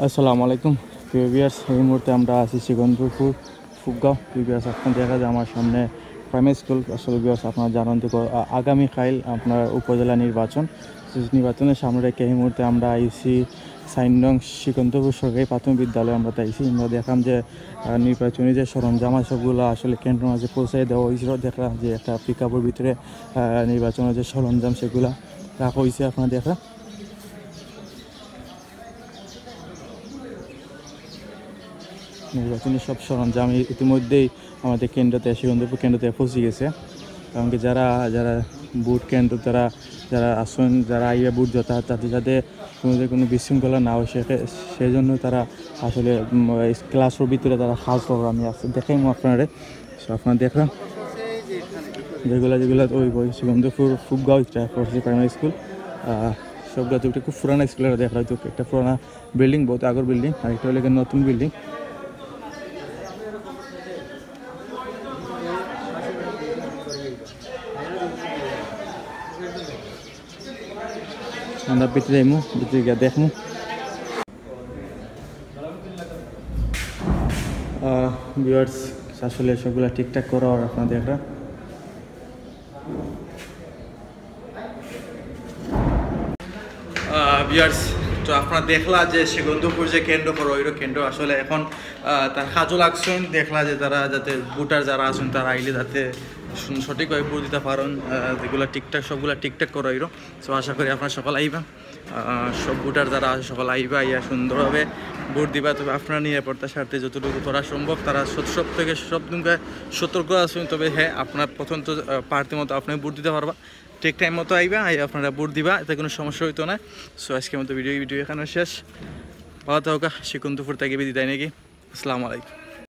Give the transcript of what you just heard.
আসসালামু আলাইকুম প্রিয় ভিউয়ার্স, এই মুহূর্তে আমরা আছি সিকন্দরপুর ফুকগাঁও। প্রিয় ভিউয়ার্স, আপনার দেখা যায় আমার সামনে প্রাইমারি স্কুল। আসলে ভিউয়ার্স, আপনারা জানেন তো আগামীকাল আপনার উপজেলা নির্বাচনের সামনে রেখে এই মুহূর্তে আমরা আইসি সাইনং সিকন্দরপুর সরকারি প্রাথমিক বিদ্যালয়ে আমরা তাইছি। আমরা দেখলাম যে নির্বাচনী যে সরঞ্জাম সবগুলো আসলে কেন্দ্রের মাঝে পৌঁছে দেওয়া হয়েছিল। দেখলাম যে একটা পিক আপের ভিতরে নির্বাচনের যে সরঞ্জাম সেগুলো রাখা হয়েছে। আপনারা দেখা নির্বাচনী সব সরঞ্জাম ইতিমধ্যেই আমাদের কেন্দ্রতে সিকন্দরপুর কেন্দ্রতে পৌঁছে গেছে। কারণ কি যারা যারা ভোট কেন্দ্র যারা আসন যারা আইয়া ভোট যথা তাতে যাতে কোনো বিশৃঙ্খলা না হয় সেই জন্য তারা আসলে ক্লাসের ভিতরে তারা খাস প্রোগ্রামে আছে। দেখাই আপনারা আপনারা দেখলাম যেগুলো ওই সিকন্দরপুর ফুকগাঁও প্রাইমারি স্কুল সবগুলো তো খুব পুরানো স্কুল দেখা হয়তো একটা পুরানা বিল্ডিং, বহুত আগের বিল্ডিং, আর একটা হলে নতুন বিল্ডিং। আমরা ভিতরে গিয়ে দেখমু। ভিউয়ার্স, আসলে সবগুলো ঠিকঠাক করা আর আপনার দেখা ভিউয়ার্স, তো আপনারা দেখলা যে সিকন্দরপুর যে কেন্দ্র করো ওই কেন্দ্র আসলে এখন তার কাজও লাগছেন। দেখলা যে তারা যাতে ভোটার যারা আছেন তারা আইলে যাতে সঠিকভাবে ভোট দিতে পারেন, যেগুলো ঠিকঠাক সবগুলো ঠিকঠাক করো এরো। সো আশা করি আপনারা সকাল আইবা, সব ভোটার যারা আছে সকাল আইবা, ইয়া সুন্দরভাবে ভোট দিবা। তবে আপনারা নিরাপত্তার স্বার্থে যতটুকু করা সম্ভব তারা সব থেকে সতর্ক আছেন। তবে হ্যাঁ, আপনার প্রথম তো প্রার্থী মতো আপনি ভোট দিতে পারবা, ঠিক টাইম মতো আইবা, আপনারা ভোট দিবা, এতে কোনো সমস্যা হইতো না। সো আজকের মতো ভিডিও এখানে শেষ। ভালো থাকা, সিকন্দরপুর থেকে বিদায় নাকি। আসসালামু আলাইকুম।